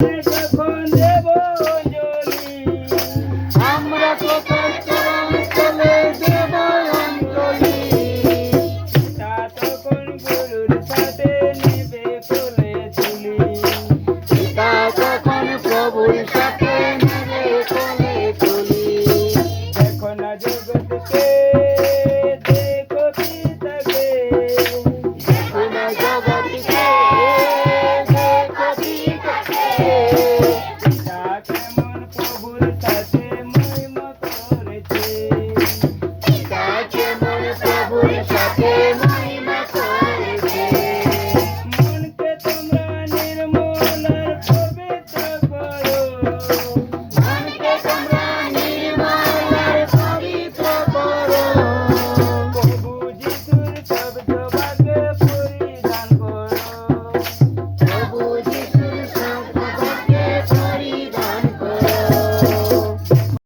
যখন দেব অঞ্জলি আমরা কোথায় চরণ তলে দেব অঞ্জলি। তা তখন গুরুর সাথে নেবে কোলে তুলি তা তখন প্রভুর